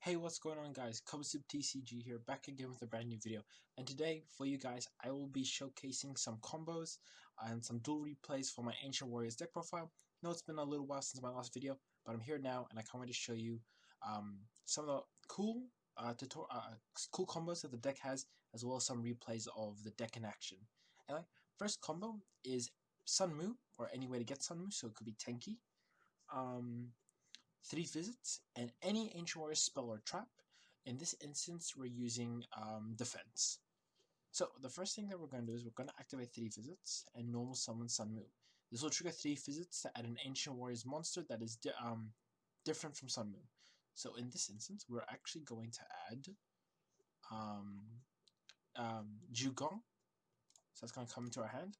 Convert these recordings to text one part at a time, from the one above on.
Hey, what's going on, guys? Cubsub TCG here, back again with a brand new video. And today, for you guys, I will be showcasing some combos and some dual replays for my Ancient Warriors deck profile. I know it's been a little while since my last video, but I'm here now, and I can't wait to show you some of the cool cool combos that the deck has, as well as some replays of the deck in action. Anyway, first combo is Sun Mu, or any way to get Sun Mu, so it could be Tenki. 3 visits, and any Ancient Warrior spell or trap. In this instance, we're using defense. So the first thing that we're going to do is we're going to activate 3 visits and normal summon Sun Mu. This will trigger 3 visits to add an Ancient Warriors monster that is different from Sun Mu. So in this instance, we're actually going to add Jugong. So that's going to come into our hand.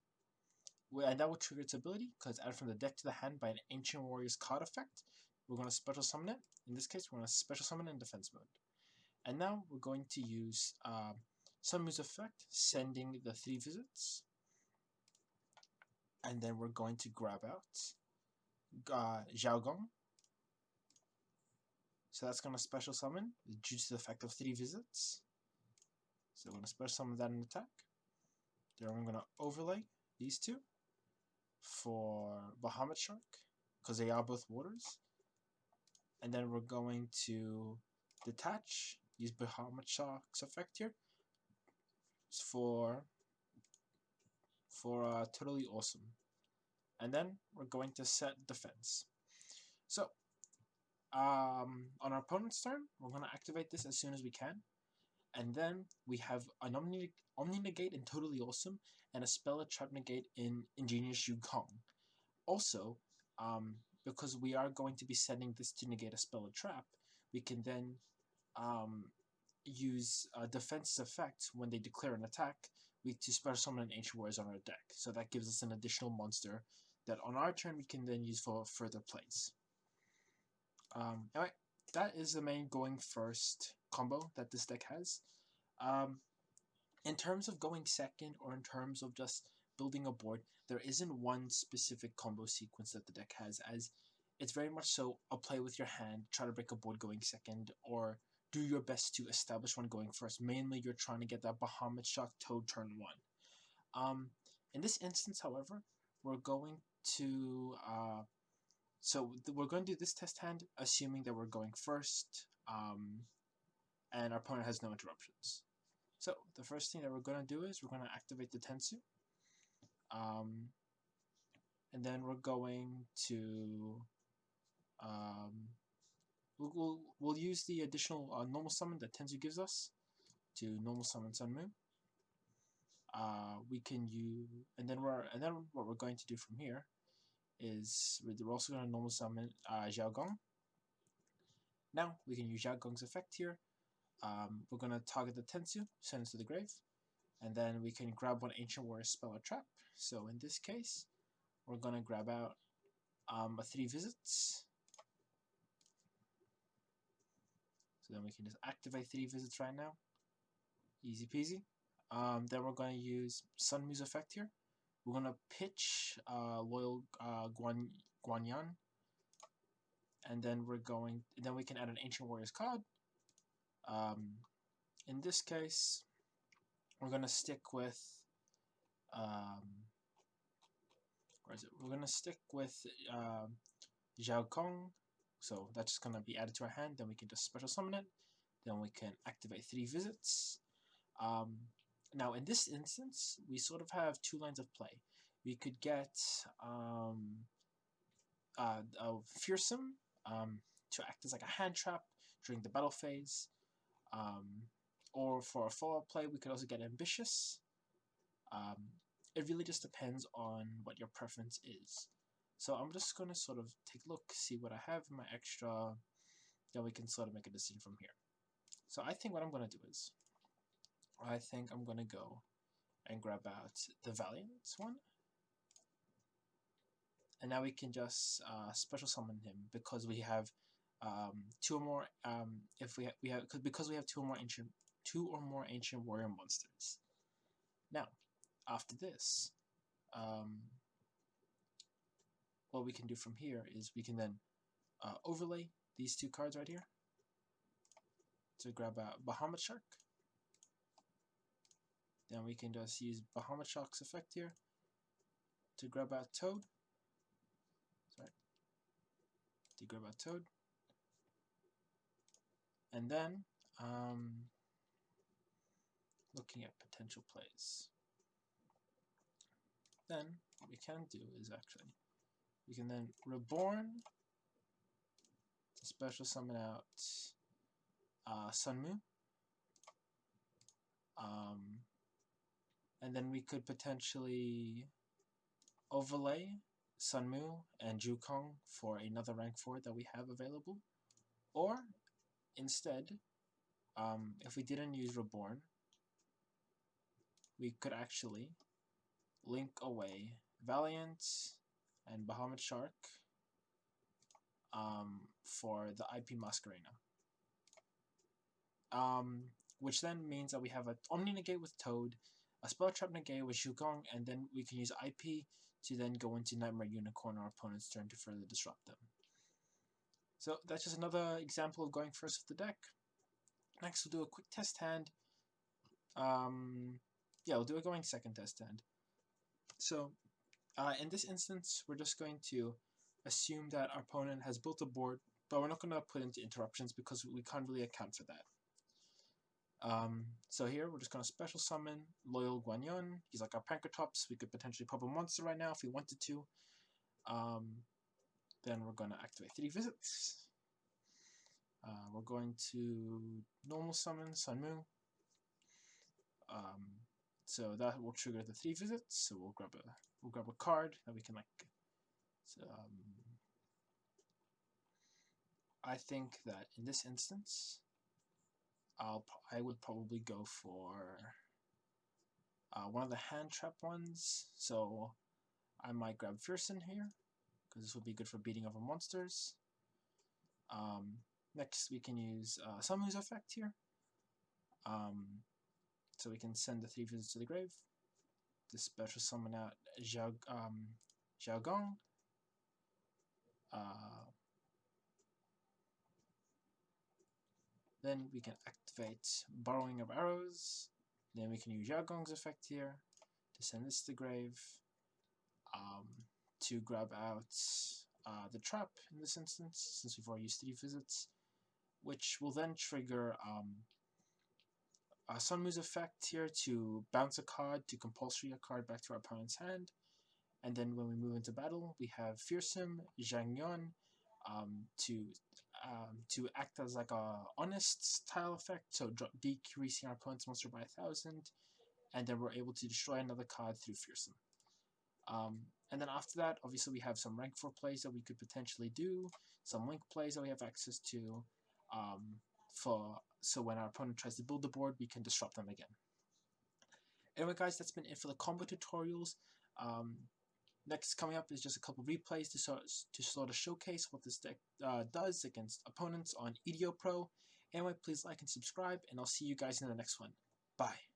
And that will trigger its ability, because added from the deck to the hand by an Ancient Warriors card effect. We're going to special summon it. In this case, we're going to special summon in defense mode. And now we're going to use Sun Mu's effect, sending the 3 visits. And then we're going to grab out Xiaogong. So that's going to special summon due to the effect of 3 visits. So we're going to special summon that in attack. Then I'm going to overlay these two for Bahamut Shark, because they are both waters. And then we're going to detach, use Bahamut Shark's effect here for totally awesome. And then we're going to set defense. So on our opponent's turn, we're going to activate this as soon as we can. And then we have an Omni Negate in Totally Awesome and a Spell a Trap Negate in Ingenious Yukong. Also, because we are going to be setting this to negate a spell or trap, we can then use defense effect when they declare an attack. To special summon an Ancient Warriors on our deck. So that gives us an additional monster that on our turn we can then use for further plays. Anyway, that is the main going first combo that this deck has. In terms of going second, or in terms of just building a board, there isn't one specific combo sequence that the deck has, as it's very much so a play with your hand, try to break a board going second, or do your best to establish one going first. Mainly you're trying to get that Bahamut Shock Toad turn 1. In this instance, however, we're going to we're going to do this test hand assuming that we're going first, and our opponent has no interruptions. So the first thing that we're going to do is we're going to activate the Tensu. And then we're going to we'll use the additional normal summon that Tensu gives us to normal summon Sun Mu. We can use, and then what we're going to do from here is we're also going to normal summon Xiaogong. Now we can use Xiaogong's effect here. We're going to target the Tensu, send it to the grave, and then we can grab one Ancient Warrior spell or trap. So in this case, we're going to grab out 3 visits. So then we can just activate 3 visits right now. Easy peasy. Then we're going to use Sun Mu's effect here. We're going to pitch Loyal Guanyan. And then we can add an Ancient Warriors card. In this case, we're going to stick with where is it? We're going to stick with Xiaogong. So that's just going to be added to our hand. Then we can just special summon it. Then we can activate 3 visits. Now in this instance, we sort of have 2 lines of play. We could get Fearsome to act as like a hand trap during the battle phase. Or for a follow-up play, we could also get Ambitious. It really just depends on what your preference is. So I'm just going to sort of take a look, see what I have in my extra, then we can sort of make a decision from here. So I think what I'm going to do is, I think I'm going to go and grab out the Valiant one. And now we can just special summon him, because we have 2 or more, because we have 2 or more Ancient Warrior monsters. Now, after this, what we can do from here is we can then overlay these 2 cards right here. to grab a Bahamut Shark. Then we can just use Bahamut Shark's effect here to grab out Toad. Sorry. To grab out Toad. And then, looking at potential plays. Then, what we can do is actually, we can then Reborn to special summon out Sunmu. And then we could potentially overlay Sunmu and Jukong for another rank 4 that we have available. Or, instead, if we didn't use Reborn, we could actually link away Valiant and Bahamut Shark for the IP Masquerena. Which then means that we have an Omni Negate with Toad, a Spell Trap Negate with Shukong, and then we can use IP to then go into Nightmare Unicorn our opponent's turn to further disrupt them. So that's just another example of going first with the deck. Next we'll do a quick test hand. Yeah, we'll do a going second test hand. So in this instance, we're just going to assume that our opponent has built a board, but we're not going to put into interruptions because we can't really account for that. So here we're just going to special summon Loyal Guanyon. He's like our Pankratops. We could potentially pop a monster right now if we wanted to. Then we're going to activate 3 visits. We're going to normal summon Sunmu. So that will trigger the 3 visits. So we'll grab a card that we can like. So, I think that in this instance, I would probably go for one of the hand trap ones. So I might grab Fearsome here because this would be good for beating over monsters. Next we can use Sunmu's effect here. So we can send the 3 visits to the grave. This special summon out Xiaogong. Then we can activate Borrowing of Arrows. Then we can use Xiaogong's effect here to send this to the grave. To grab out the trap in this instance, since we've already used 3 visits, which will then trigger Sunmu's effect here to bounce a card to compulsory a card back to our opponent's hand. And then when we move into battle, we have Fearsome, Zhang Yuan, to act as like a honest style effect, so decreasing our opponent's monster by 1,000, and then we're able to destroy another card through Fearsome. And then after that, obviously we have some rank 4 plays that we could potentially do, some link plays that we have access to, so when our opponent tries to build the board, we can disrupt them again. Anyway guys, that's been it for the combo tutorials. Next coming up is just a couple replays to sort of showcase what this deck does against opponents on EDO Pro. Anyway, please like and subscribe, and I'll see you guys in the next one. Bye.